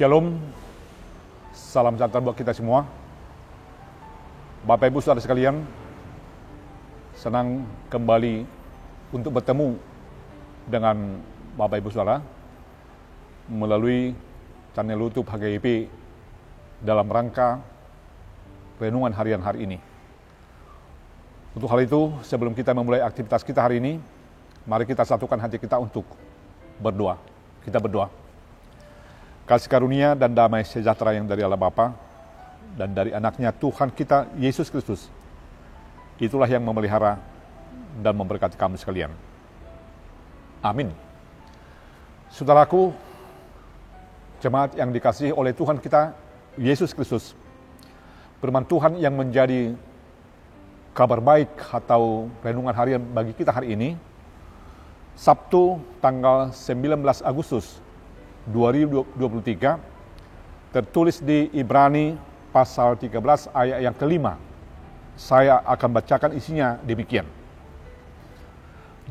Shalom, salam sejahtera buat kita semua. Bapak Ibu Saudara sekalian, senang kembali untuk bertemu dengan Bapak Ibu Saudara melalui channel YouTube HGIP dalam rangka renungan harian hari ini. Untuk hal itu, sebelum kita memulai aktivitas kita hari ini, mari kita satukan hati kita untuk berdoa. Kita berdoa. Kasih karunia dan damai sejahtera yang dari Allah Bapa dan dari anaknya Tuhan kita Yesus Kristus, itulah yang memelihara dan memberkati kamu sekalian. Amin. Saudaraku, jemaat yang dikasihi oleh Tuhan kita Yesus Kristus, firman Tuhan yang menjadi kabar baik atau renungan harian bagi kita hari ini, Sabtu tanggal 19 Agustus 2023, tertulis di Ibrani pasal 13 ayat yang kelima. Saya akan bacakan isinya demikian.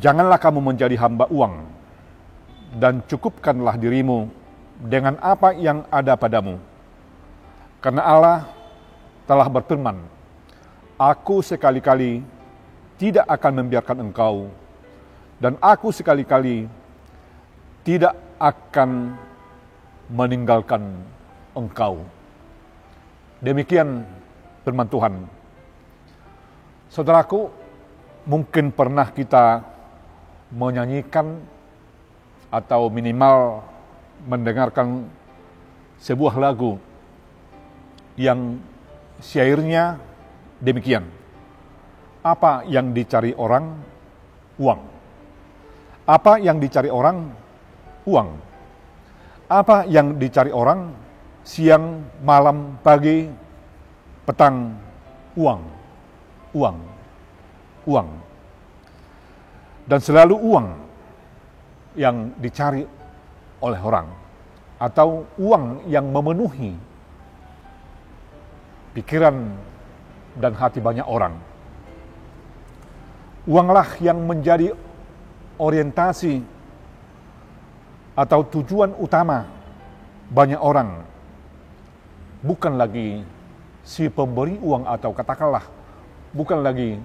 Janganlah kamu menjadi hamba uang, dan cukupkanlah dirimu dengan apa yang ada padamu. Karena Allah telah berfirman, Aku sekali-kali tidak akan membiarkan engkau, dan aku sekali-kali tidak akan meninggalkan engkau. Demikian firman Tuhan. Saudaraku, mungkin pernah kita menyanyikan atau minimal mendengarkan sebuah lagu yang syairnya demikian. Apa yang dicari orang? Uang. Apa yang dicari orang? Uang. Apa yang dicari orang? Siang, malam, pagi, petang, uang. Uang. Uang. Dan selalu uang yang dicari oleh orang, atau uang yang memenuhi pikiran dan hati banyak orang. Uanglah yang menjadi orientasi atau tujuan utama banyak orang, bukan lagi si pemberi uang atau katakanlah bukan lagi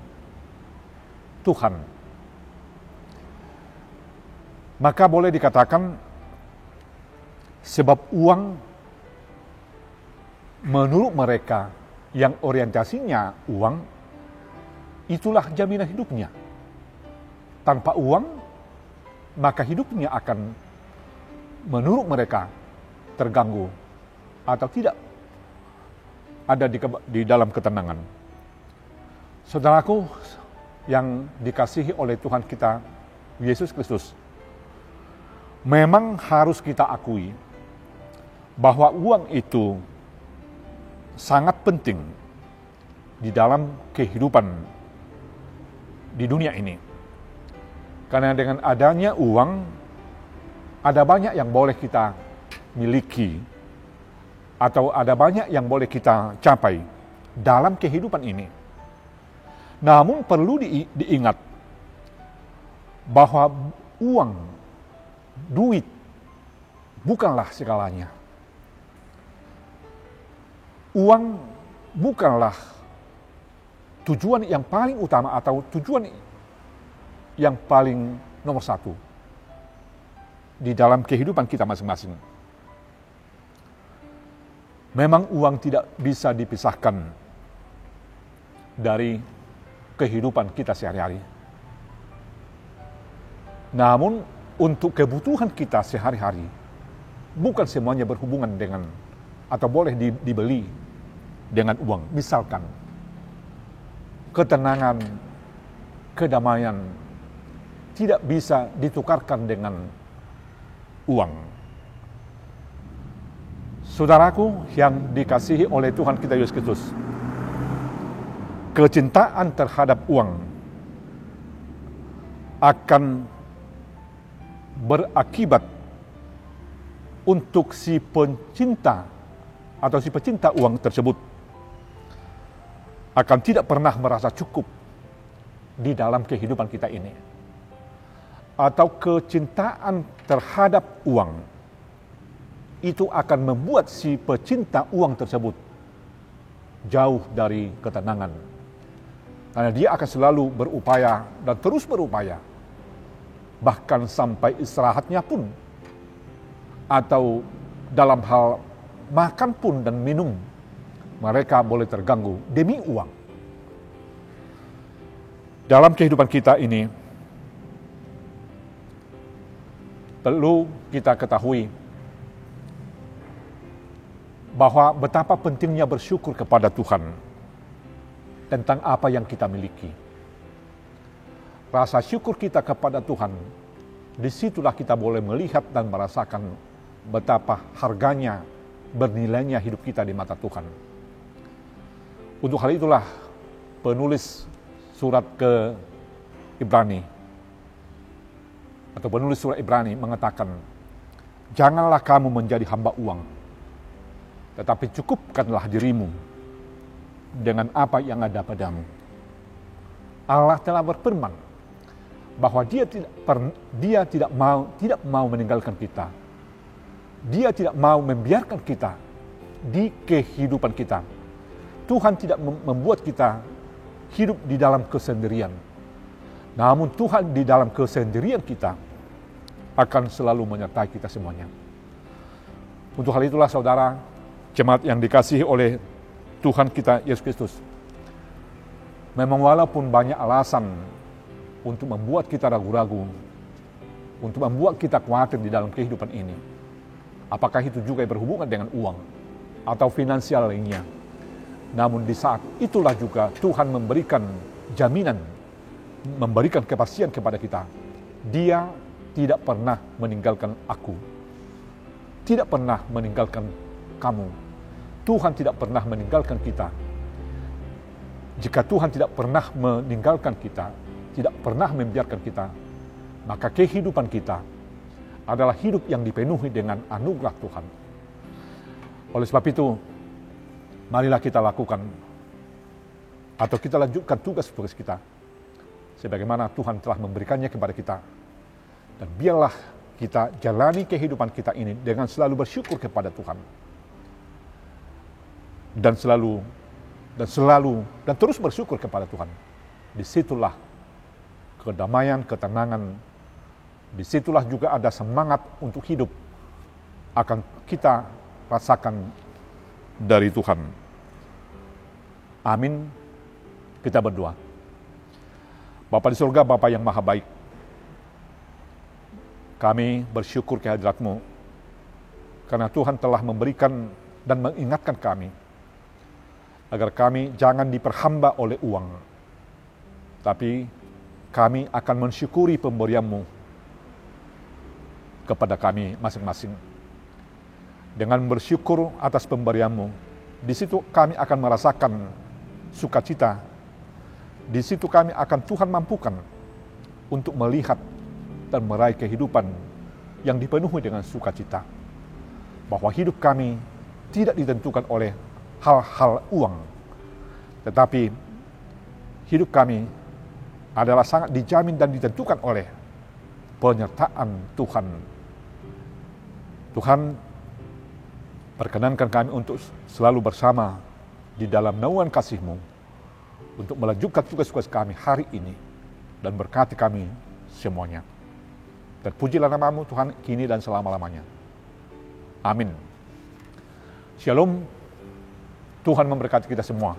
Tuhan. Maka boleh dikatakan sebab uang menurut mereka yang orientasinya uang, itulah jaminan hidupnya. Tanpa uang, maka hidupnya akan menurut mereka terganggu atau tidak ada di dalam ketenangan. Saudaraku yang dikasihi oleh Tuhan kita Yesus Kristus, memang harus kita akui bahwa uang itu sangat penting di dalam kehidupan di dunia ini. Karena dengan adanya uang, ada banyak yang boleh kita miliki, atau ada banyak yang boleh kita capai dalam kehidupan ini. Namun perlu diingat bahwa uang, duit, bukanlah segalanya. Uang bukanlah tujuan yang paling utama atau tujuan yang paling nomor satu di dalam kehidupan kita masing-masing. Memang uang tidak bisa dipisahkan dari kehidupan kita sehari-hari. Namun untuk kebutuhan kita sehari-hari, bukan semuanya berhubungan dengan atau boleh dibeli dengan uang. Misalkan ketenangan, kedamaian tidak bisa ditukarkan dengan uang. Saudaraku yang dikasihi oleh Tuhan kita Yesus Kristus, kecintaan terhadap uang akan berakibat untuk si pencinta atau si pecinta uang tersebut akan tidak pernah merasa cukup di dalam kehidupan kita ini. Atau kecintaan terhadap uang itu akan membuat si pecinta uang tersebut jauh dari ketenangan. Karena dia akan selalu berupaya dan terus berupaya. Bahkan sampai istirahatnya pun, atau dalam hal makan pun dan minum, mereka boleh terganggu demi uang. Dalam kehidupan kita ini, perlu kita ketahui bahwa betapa pentingnya bersyukur kepada Tuhan tentang apa yang kita miliki. Rasa syukur kita kepada Tuhan, disitulah kita boleh melihat dan merasakan betapa harganya, bernilainya hidup kita di mata Tuhan. Untuk hal itulah penulis surat ke Ibrani, atau penulis surat Ibrani mengatakan, janganlah kamu menjadi hamba uang, tetapi cukupkanlah dirimu dengan apa yang ada padamu. Allah telah berfirman bahwa Dia tidak mau meninggalkan kita. Dia tidak mau membiarkan kita di kehidupan kita. Tuhan tidak membuat kita hidup di dalam kesendirian. Namun Tuhan di dalam kesendirian kita akan selalu menyertai kita semuanya. Untuk hal itulah saudara, jemaat yang dikasihi oleh Tuhan kita Yesus Kristus, memang walaupun banyak alasan untuk membuat kita ragu-ragu, untuk membuat kita khawatir di dalam kehidupan ini, apakah itu juga berhubungan dengan uang atau finansial lainnya, namun di saat itulah juga Tuhan memberikan jaminan, memberikan kepastian kepada kita. Dia tidak pernah meninggalkan aku, tidak pernah meninggalkan kamu. Tuhan tidak pernah meninggalkan kita. Jika Tuhan tidak pernah meninggalkan kita, tidak pernah membiarkan kita, maka kehidupan kita adalah hidup yang dipenuhi dengan anugerah Tuhan. Oleh sebab itu, marilah kita lakukan atau kita lanjutkan tugas-tugas kita sebagaimana Tuhan telah memberikannya kepada kita. Dan biarlah kita jalani kehidupan kita ini dengan selalu bersyukur kepada Tuhan. Dan terus bersyukur kepada Tuhan. Disitulah kedamaian, ketenangan, disitulah juga ada semangat untuk hidup akan kita rasakan dari Tuhan. Amin. Kita berdoa. Bapa di surga, Bapa yang maha baik, kami bersyukur kehadirat-Mu karena Tuhan telah memberikan dan mengingatkan kami agar kami jangan diperhamba oleh uang, tapi kami akan mensyukuri pemberian-Mu kepada kami masing-masing. Dengan bersyukur atas pemberian-Mu, di situ kami akan merasakan sukacita. Di situ kami akan Tuhan mampukan untuk melihat dan meraih kehidupan yang dipenuhi dengan sukacita. Bahwa hidup kami tidak ditentukan oleh hal-hal uang, tetapi hidup kami adalah sangat dijamin dan ditentukan oleh penyertaan Tuhan. Tuhan, perkenankan kami untuk selalu bersama di dalam naungan kasih-Mu untuk melanjutkan tugas-tugas kami hari ini dan berkati kami semuanya. Terpujilah nama-Mu Tuhan kini dan selama-lamanya. Amin. Shalom. Tuhan memberkati kita semua.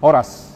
Horas.